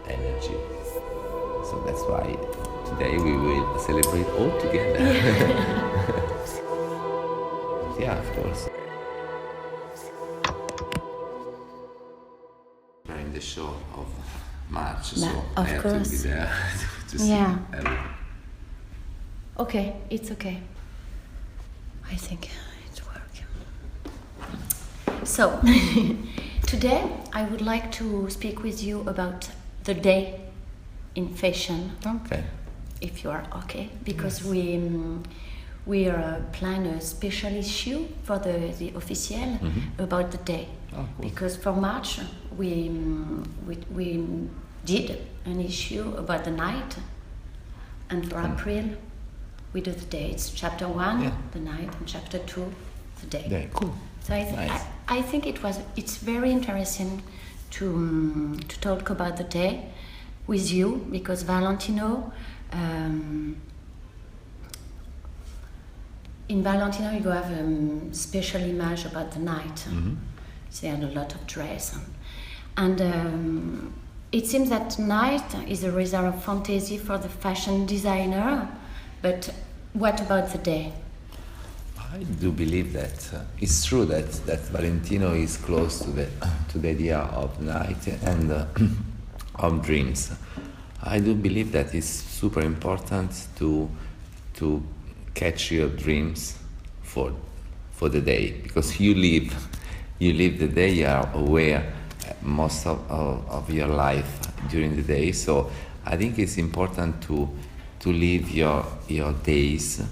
energy. So that's why today we will celebrate all together. Yeah, of course. We're in the show of March, so I have to be there to see everything. Okay, it's okay. I think it's working. So, today I would like to speak with you about the day in fashion. Okay. If you are okay, because we plan a special issue for the officiel about the day. Oh, cool. Because for March we did an issue about the night, and for April we do the day. It's chapter 1, the night, and chapter 2, the day. Very cool. So I think it's very interesting to talk about the day with you, because Valentino, in Valentino you have a special image about the night. They had a lot of dress, and it seems that night is a result of fantasy for the fashion designer. But what about the day? I do believe that it's true that Valentino is close to the idea of night and of dreams. I do believe that it's super important to catch your dreams for the day, because you live the day, you are aware most of your life during the day. So I think it's important to live your days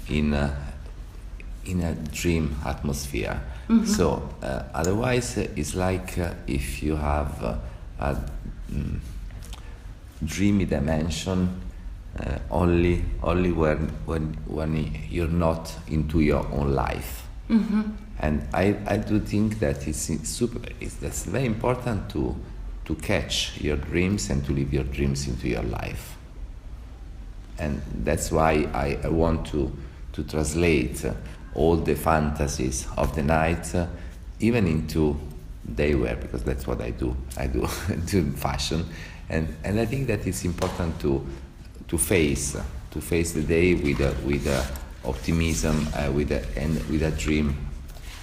in a dream atmosphere. So otherwise it's like if you have a dreamy dimension only when you're not into your own life. And I do think that that's very important to catch your dreams and to live your dreams into your life. And that's why I want to translate all the fantasies of the night even into day wear, because that's what I do. I do fashion, and I think that it's important to face the day with optimism, with a dream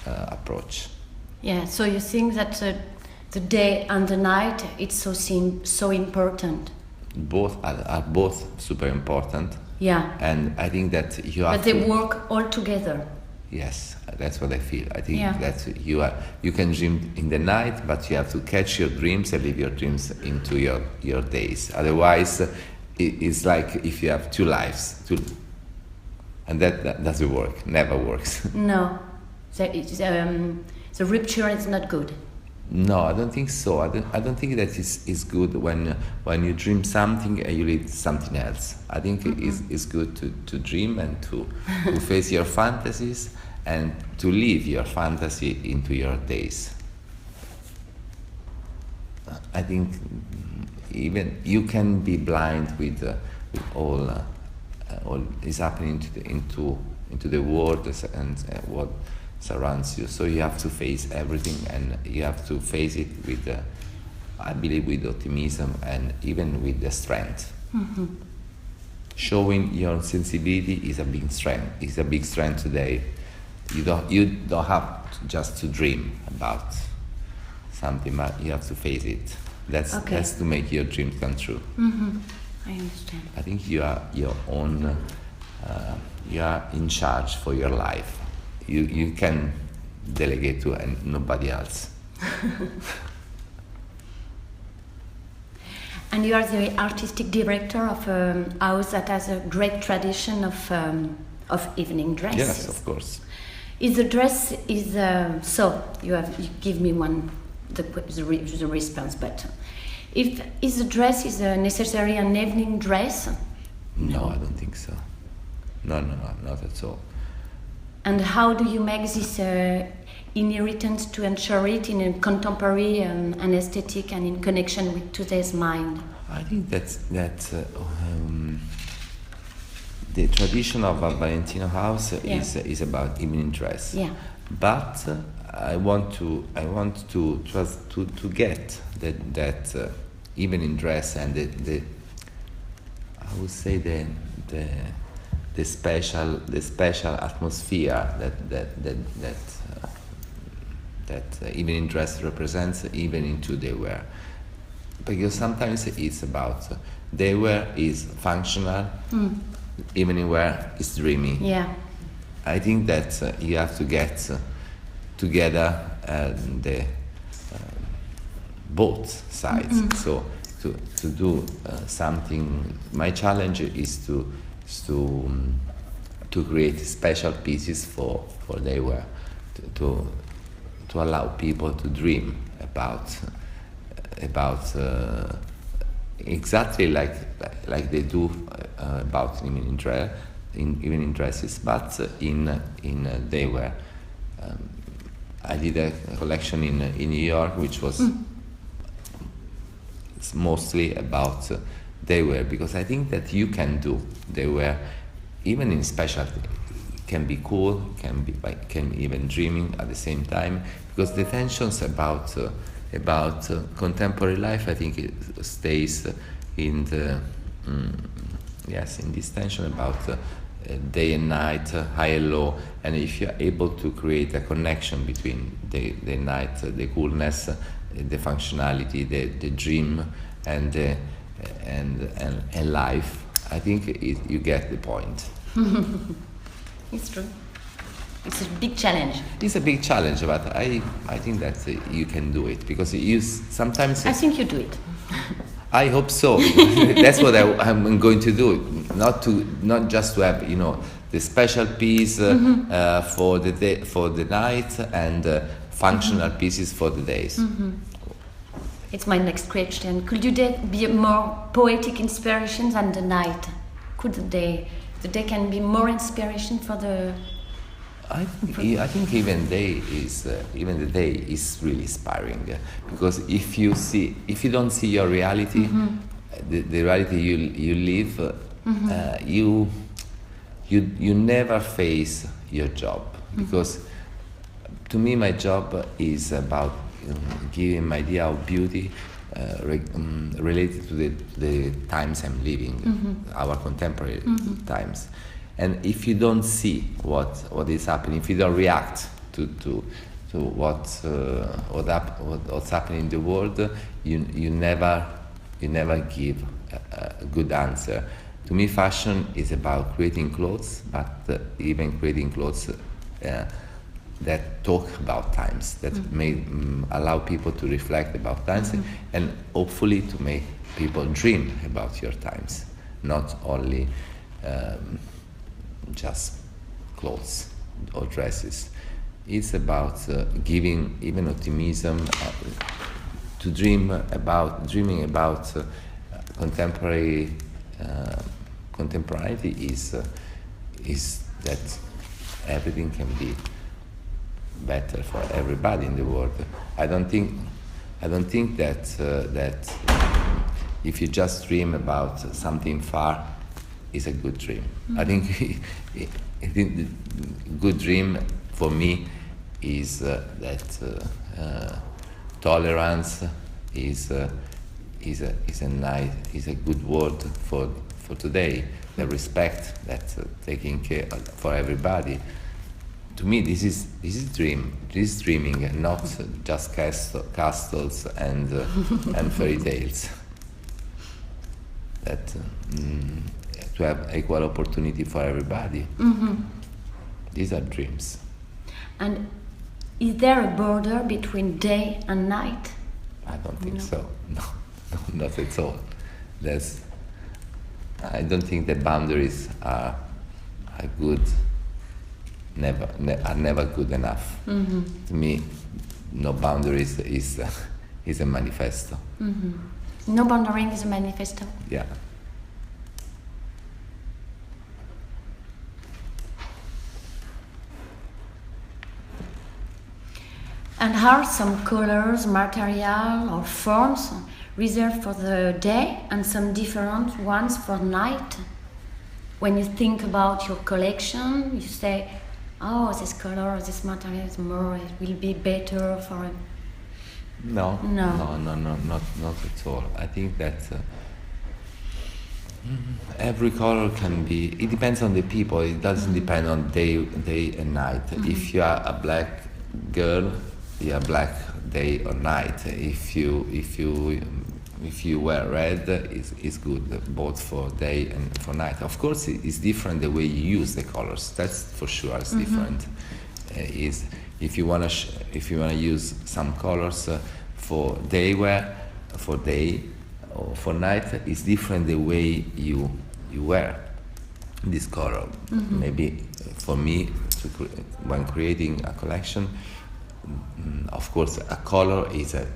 approach. Yeah. So you think that the day and the night, it's so important. Both are both super important. Yeah. And I think that you have. But they work all together. Yes, that's what I feel. I think that you can dream in the night, but you have to catch your dreams and live your dreams into your days. Otherwise, it's like if you have two lives, and that doesn't work. Never works. No, the rupture is not good. No, I don't think so. I don't think that is good when you dream something and you live something else. I think it's good to dream and to face your fantasies and to live your fantasy into your days. I think even you can be blind with all is happening into the world and what surrounds you. So you have to face everything, and you have to face it with, I believe, with optimism and even with the strength. Showing your sensibility is a big strength. It's a big strength today. You don't have just to dream about something, but you have to face it. That's to make your dreams come true. I understand. I think you are your own. You are in charge for your life. You can delegate to nobody else. And you are the artistic director of a house that has a great tradition of evening dresses. Yes, of course. Is the dress so? You give me the response, but is the dress necessary an evening dress? No, I don't think so. No, not at all. And how do you make this inheritance to ensure it in a contemporary and aesthetic and in connection with today's mind? I think that the tradition of a Valentino house is about evening dress. Yeah. But I want to get that even in dress, and the I would say the special atmosphere that even in dress represents, even into they wear. Because sometimes it's about they wear is functional, even in wear is dreamy. Yeah. I think that you have to get together the both sides. So to do something, my challenge is to create special pieces for their wear, to allow people to dream about exactly like they do about even in dresses, but in they wear. I did a collection in New York, which was it's mostly about they wear, because I think that you can do they wear even in specialty. It can be cool, can be even dreaming at the same time, because the tensions about contemporary life, I think it stays in the in this tension about day and night, high and low, and if you're able to create a connection between the night, the coolness, the functionality, the dream, and life, I think you get the point. It's true. It's a big challenge. It's a big challenge, but I think that you can do it, because you sometimes. I think you do it. I hope so. That's what I'm going to do. Not just to have the special piece for the day, for the night, and functional pieces for the days. It's my next question. Could you be more poetic inspiration than the night? Could the day can be more inspiration for the? I think even the day is really inspiring, because if you don't see your reality, the reality you live, you never face your job, because to me my job is about giving my idea of beauty related to the times I'm living, our contemporary times. And if you don't see what is happening, if you don't react to what's happening in the world, you never give a good answer. To me, fashion is about creating clothes, but even creating clothes that talk about times, that may allow people to reflect about times, and hopefully to make people dream about your times, not only just clothes or dresses. It's about giving even optimism to dreaming about contemporary contemporaneity is that everything can be better for everybody in the world. I don't think that if you just dream about something far is a good dream. I think the good dream for me is that tolerance is a good word for today. The respect, that taking care for everybody. To me, this is dreaming, not just castles and fairy tales. That. To have equal opportunity for everybody. These are dreams. And is there a border between day and night? I don't think so. No, not at all. I don't think the boundaries are good. Are never good enough. To me, no boundaries is a manifesto. No boundary is a manifesto. Yeah. And are some colors, material, or forms reserved for the day and some different ones for night? When you think about your collection, you say, oh, this color, this material is more, it will be better for No, No. not at all. I think that every color can be. It depends on the people. It doesn't depend on day and night. If you are a black girl, you are black day or night. If you wear red, it's good both for day and for night. Of course, it's different the way you use the colors. That's for sure. It's different. Is if you wanna use some colors for day wear, for day or for night, it's different the way you wear this color. Maybe for me, when creating a collection, of course, a color is a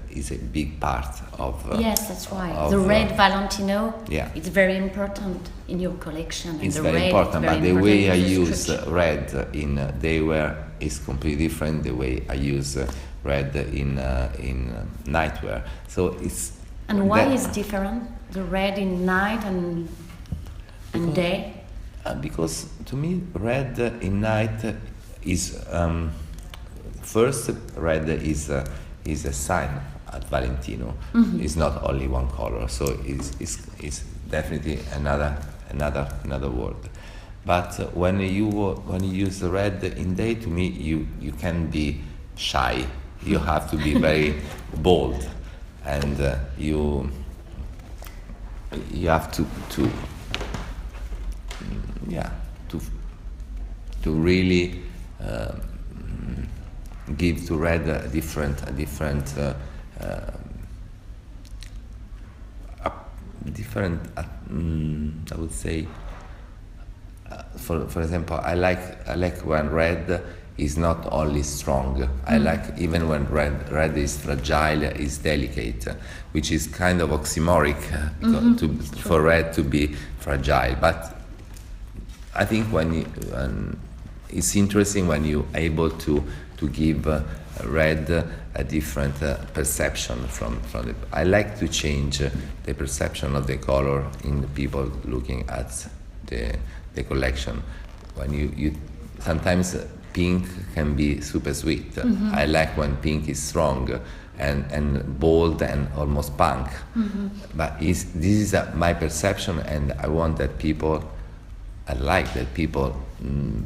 big part of. Yes, that's why the red Valentino. Yeah. It's very important in your collection. It's and very red important, is very but the way I in the use description. red in day wear is completely different. The way I use red in nightwear. So it's. And why is different? The red in night and day. Because to me, red in night is first. Red is a sign at Valentino. It's not only one color, so it's definitely another word. But when you use the red in day, to me, you can be shy. You have to be very bold, and you have to really give to red a different I would say for example, I like when red is not only strong. I like even when red is fragile, is delicate, which is kind of oxymoric for red to be fragile. But I think it's interesting when you're able to give red a different perception from the. I like to change the perception of the color in the people looking at the collection. When you sometimes pink can be super sweet. I like when pink is strong and bold and almost punk. But this is my perception, and I want that people. I like that people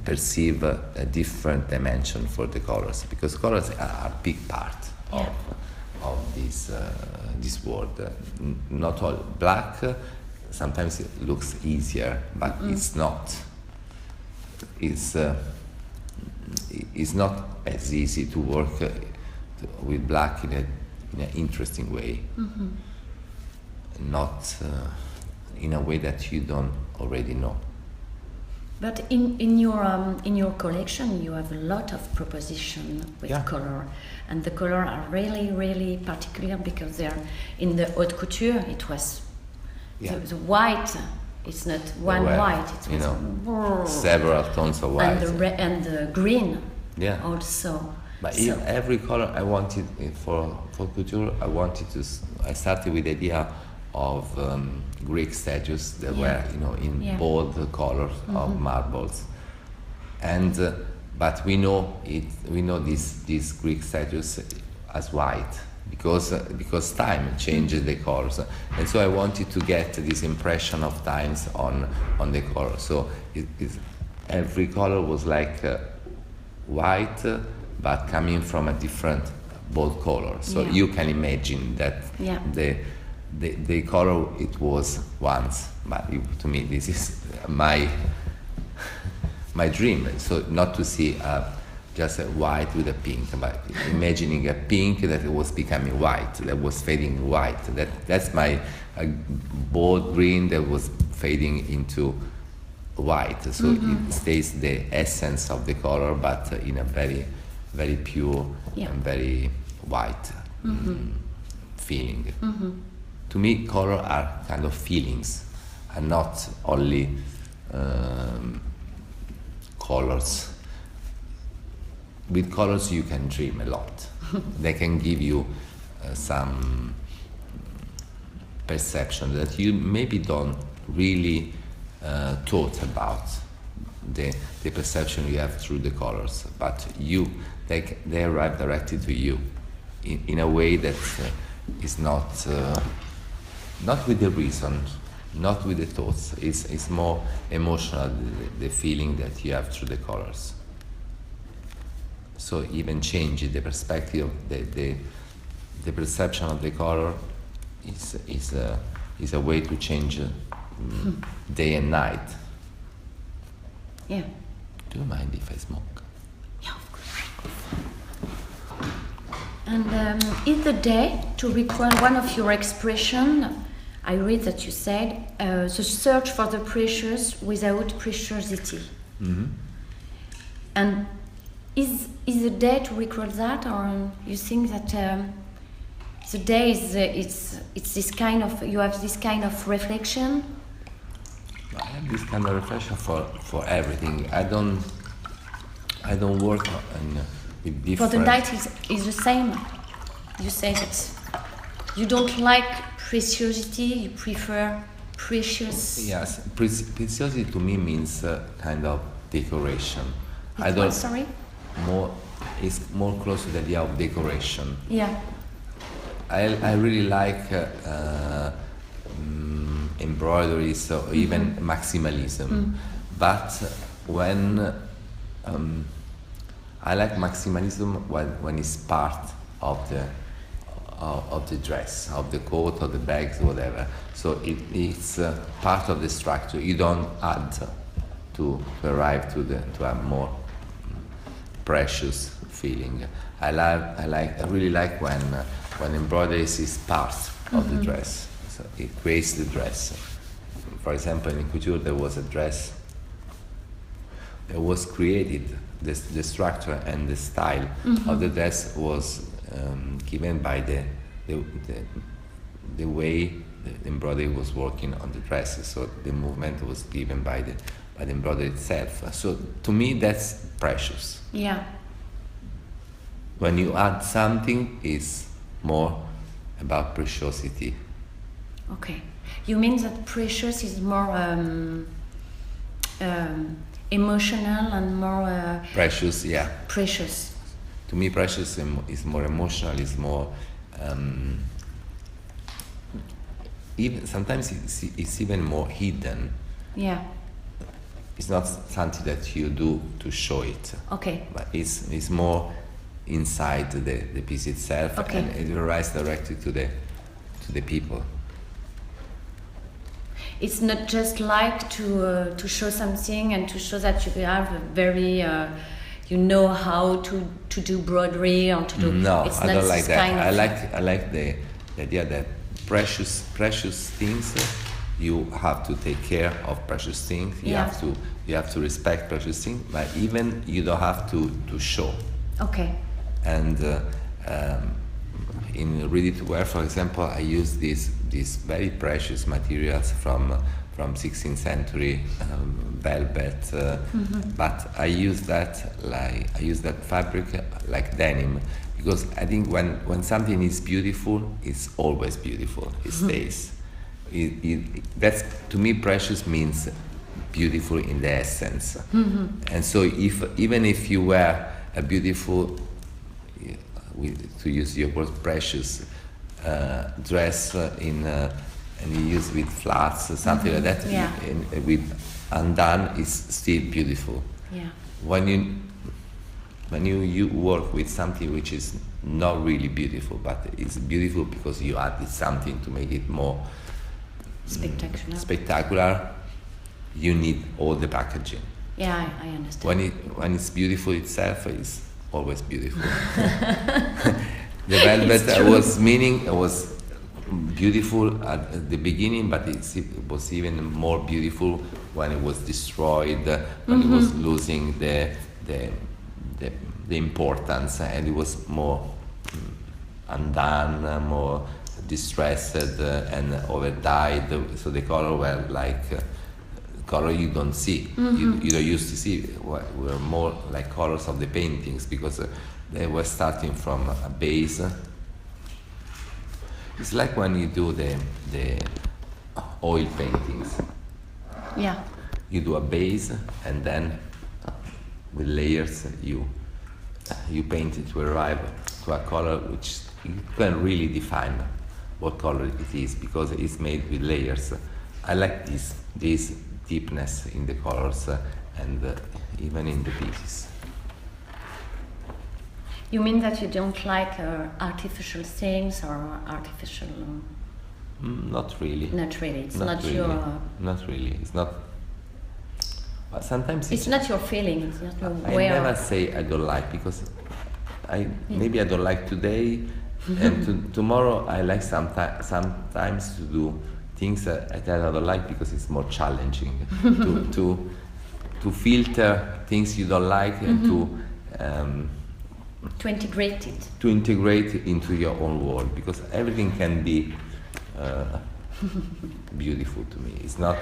perceive a different dimension for the colors, because colors are a big part of this world. Not all black. Sometimes it looks easier, but it's not. It's not as easy to work with black in an interesting way. Not in a way that you don't already know. But in your collection, you have a lot of proposition with color, and the color are really, really particular, because they are in the haute couture. It was the white. It's not one white. It was several tones of white, and the green. Yeah. Also. But every color I wanted for couture, I started with the idea of Greek statues that were in bold colors of marbles, and but we know these Greek statues as white because time changes the colors, and so I wanted to get this impression of times on the color. So every color was like white, but coming from a different bold color. So you can imagine that the color it was once, but to me this is my dream. So not to see just a white with a pink, but imagining a pink that was becoming white, that was fading white. That's my bold green that was fading into white. So it stays the essence of the color, but in a very, very pure and very white feeling. To me, color are kind of feelings, and not only colors. With colors, you can dream a lot. They can give you some perception that you maybe don't really thought about. The perception you have through the colors, but they arrive directly to you in a way that is not with the reason, not with the thoughts. It's more emotional, the feeling that you have through the colors. So even changing the perspective, the perception of the color is a way to change day and night. Yeah. Do you mind if I smoke? Yeah, of course. And is the day to recall one of your expression? I read that you said the search for the precious without preciosity. Mm-hmm. And is the day to recall that, or you think that the day is it's this kind of, you have this kind of reflection? I have this kind of reflection for everything. I don't work with different. For the night is the same. You say that you don't like preciosity. You prefer precious. Yes, preciosity to me means kind of decoration. I don't. Sorry. It's more close to the idea of decoration. Yeah. I really like embroideries or even maximalism, but when I like maximalism when it's part of the dress, of the coat, or the bags, whatever. So it's part of the structure. You don't add to arrive to a more precious feeling. I really like when embroidery is part of the dress. So it creates the dress. For example, in couture there was a dress that was created. The structure and the style of the dress was given by the way the embroidery was working on the dress. So the movement was given by the embroidery itself. So to me that's precious. Yeah. When you add something, it's more about preciosity. Okay. You mean that precious is more emotional and more... precious, yeah. Precious. To me, precious is more emotional, is more... even sometimes it's even more hidden. Yeah. It's not something that you do to show it. Okay. But it's more inside the piece itself, okay. And it arrives directly to the people. It's not just like to show something and to show that you have a very you know how to do broderie or to do. No, it's I not don't like that. Kind of I like the idea that precious things. You have to take care of precious things. You have to respect precious things, but even you don't have to show. Okay. And in ready-to-wear, for example, I use these very precious materials from 16th century velvet, but I use that fabric like denim, because I think when something is beautiful, it's always beautiful. It stays. That's, to me, precious means beautiful in the essence. And so even if you wear a beautiful, to use your word, precious dress and you use with flats, something like that, with undone, is still beautiful. Yeah. When you work with something which is not really beautiful, but it's beautiful because you added something to make it more spectacular, you need all the packaging. Yeah, I understand. When it's beautiful itself, it's always beautiful. The velvet was beautiful at the beginning, but it was even more beautiful when it was destroyed, when it was losing the importance, and it was more undone, more distressed and over-dyed. So the color were like color you don't see, you don't used to see. Were more like colors of the paintings, because they were starting from a base. It's like when you do the oil paintings. Yeah. You do a base, and then with layers you paint it to arrive to a color which you can really define what color it is because it's made with layers. I like this deepness in the colors and even in the pieces. You mean that you don't like artificial things or artificial? Not really. Not really. It's not really. your. Not really. It's not. But sometimes it's not your feeling. It's not your I never say I don't like because maybe I don't like today, and tomorrow I like sometimes to do things that I don't like because it's more challenging to filter things you don't like and to integrate it. To integrate it into your own world because everything can be beautiful to me. It's not.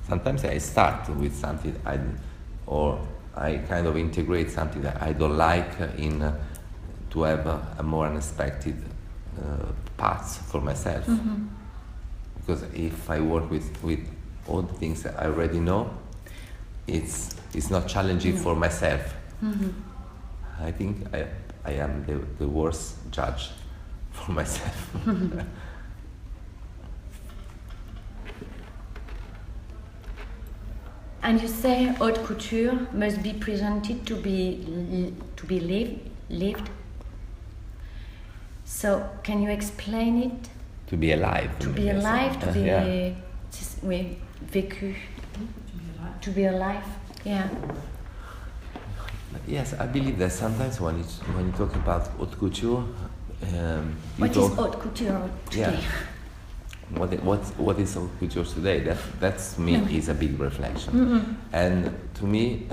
Sometimes I start with something or I kind of integrate something that I don't like to have a more unexpected paths for myself. Because if I work with all the things that I already know, it's not challenging for myself. I think I am the worst judge for myself. And you say haute couture must be presented to be lived. So can you explain it? To be alive. To be alive, to be oui, vécu. To be alive. Yeah. Yes, I believe that sometimes when you talk about haute couture, what is haute couture today? Yeah. What is haute couture today? That's me is a big reflection, and to me,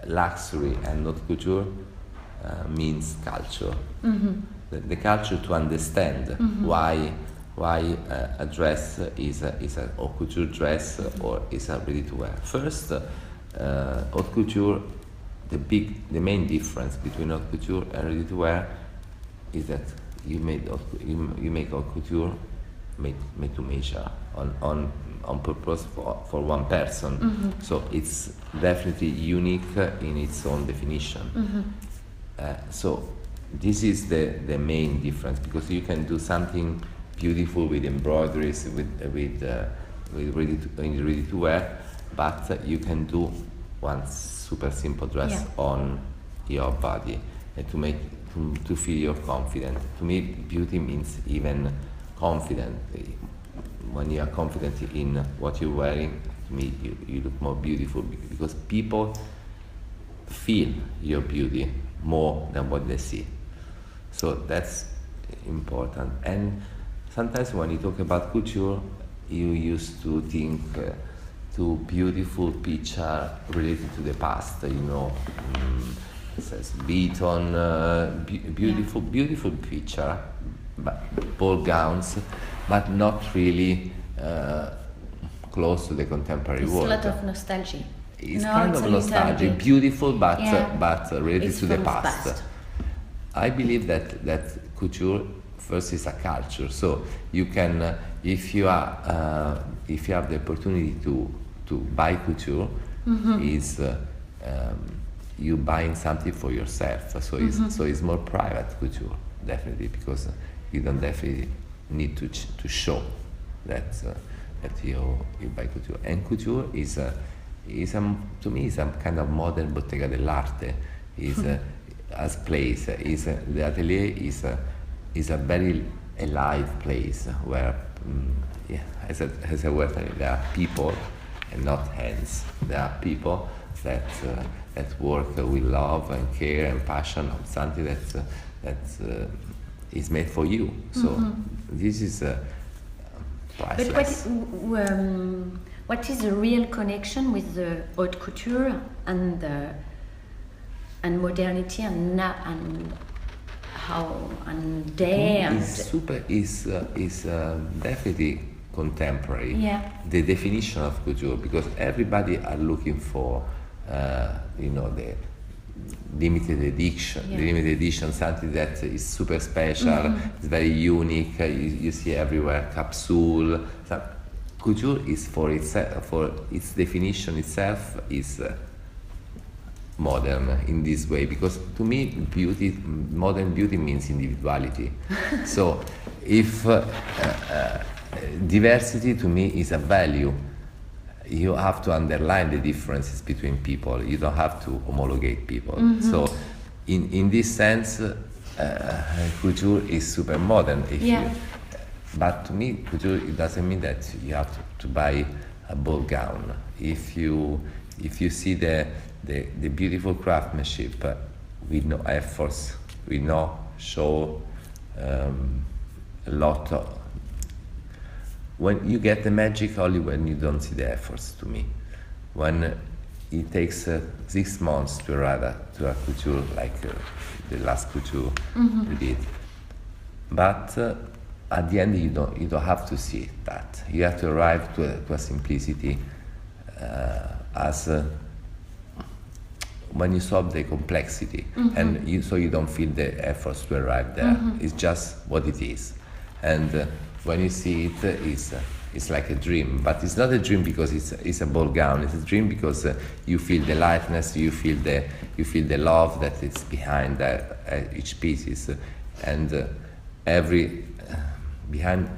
luxury and haute couture means culture. The culture to understand why a dress is a haute couture dress or is a ready to wear. First, haute couture, the main difference between haute couture and ready to wear is that you make haute couture made to measure on purpose for one person. So it's definitely unique in its own definition. So this is the main difference because you can do something beautiful with embroideries with ready to wear, but you can do one super simple dress on your body and to feel you're confident. To me, beauty means even confident. When you are confident in what you're wearing, to me you look more beautiful because people feel your beauty more than what they see. So that's important. And sometimes when you talk about couture, you used to think to beautiful picture related to the past. It says Beaton, beautiful picture. Ball gowns, but not really close to the contemporary world. It's a lot of nostalgia. It's kind of nostalgia, beautiful, but related to the past. I believe that couture first is a culture. So you can, if you have the opportunity to buy couture, is you buying something for yourself. So it's more private couture, definitely, because you don't definitely need to show that you buy couture. And couture is to me is a kind of modern bottega dell'arte. As place the atelier is a very alive place where as I work, there are people and not hands. There are people that work with love and care and passion on something that is made for you. So this is priceless. But what is the real connection with the haute couture and modernity and how and day and is definitely contemporary. Yeah. The definition of couture, because everybody are looking for the limited edition, something that is super special, it's very unique. You see everywhere capsule. Couture is for its definition itself is modern in this way, because to me modern beauty means individuality. So if diversity to me is a value, you have to underline the differences between people. You don't have to homologate people. So in this sense, couture is super modern. But to me, couture, it doesn't mean that you have to buy a ball gown. If you see the beautiful craftsmanship with no efforts, with no show, a lot of, when you get the magic only when you don't see the efforts, to me. When it takes 6 months to arrive to a couture like the last couture we did. But at the end you don't have to see that. You have to arrive to a simplicity as when you solve the complexity, and so you don't feel the efforts to arrive there. It's just what it is, and when you see it, it's like a dream. But it's not a dream because it's a ball gown. It's a dream because you feel the lightness, you feel the love that is behind each piece, and behind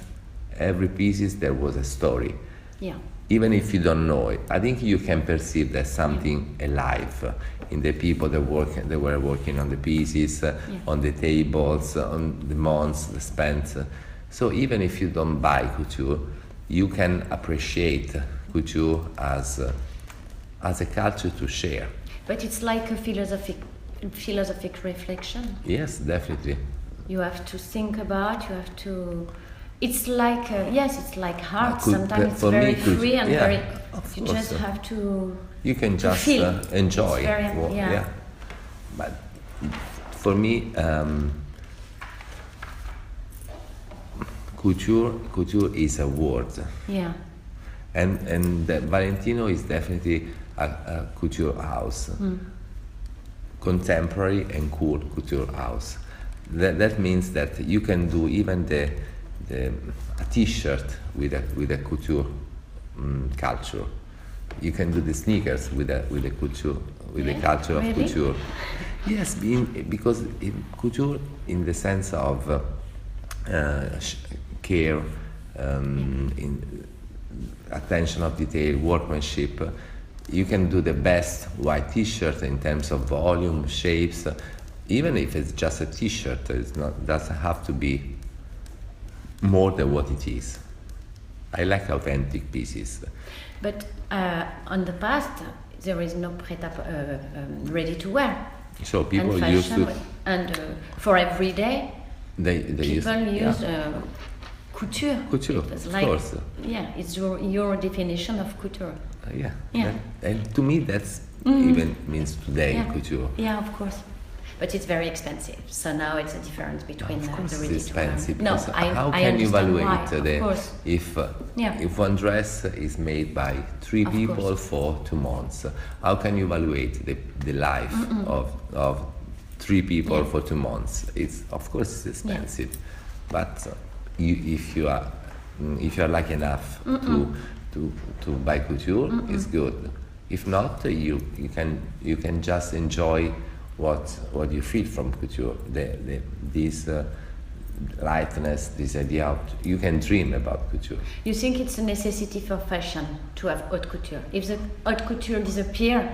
every piece there was a story. Yeah. Even if you don't know it, I think you can perceive there's something alive in the people that were working on the pieces, on the tables, on the months spent. So even if you don't buy couture, you can appreciate couture as a culture to share. But it's like a philosophic reflection. Yes, definitely. You have to think about. You have to. It's like it's like art. Sometimes it's very free and very. You just have to. You can just enjoy. But for me, couture is a word. Yeah. And Valentino is definitely a couture house, contemporary and cool couture house. That means that you can do even a T-shirt with a couture culture. You can do the sneakers with a couture, with the culture of couture. Yes, because couture in the sense of care, in attention of detail, workmanship. You can do the best white T-shirt in terms of volume, shapes. Even if it's just a T-shirt, doesn't have to be more than what it is. I like authentic pieces. But on the past, there is no ready to wear. So people used to, for every day, people use couture. Couture, of course. Yeah, it's your definition of couture. And to me, that's even means today couture. Yeah, of course. But it's very expensive. So now it's a difference between the ready to wear. It's expensive. No, how can you evaluate if one dress is made by 3 people for 2 months? How can you evaluate the life of 3 people for 2 months? It's expensive, but if you are lucky enough to buy couture, it's good. If not, you can just enjoy what you feel from couture. This lightness, this idea of you can dream about couture. You think it's a necessity for fashion to have haute couture? If the haute couture disappear,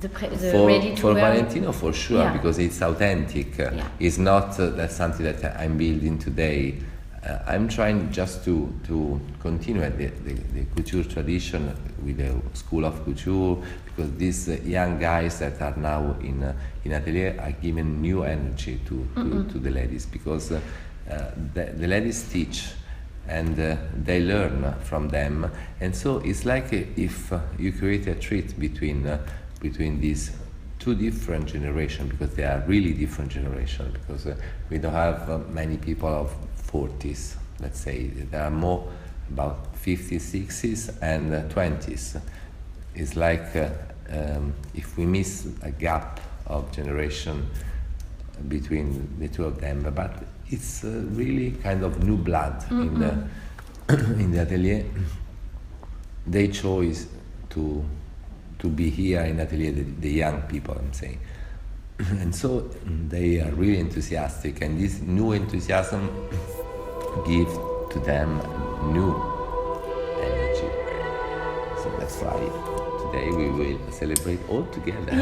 for Valentino, for sure, because it's authentic. It's not that's something that I'm building today. I'm trying just to continue the couture tradition with the school of couture, because these young guys that are now in atelier are giving new energy to the ladies, because the ladies teach and they learn from them, and so it's like if you create a treat between these 2 different generations, because they are really different generations, because we don't have many people of 40s, let's say. There are more about 50s, 60s and 20s. It's like if we miss a gap of generation between the 2 of them, but it's really kind of new blood in the atelier. They chose to to be here in Atelier, the young people, I'm saying. And so they are really enthusiastic, and this new enthusiasm gives to them new energy. So that's why today we will celebrate all together.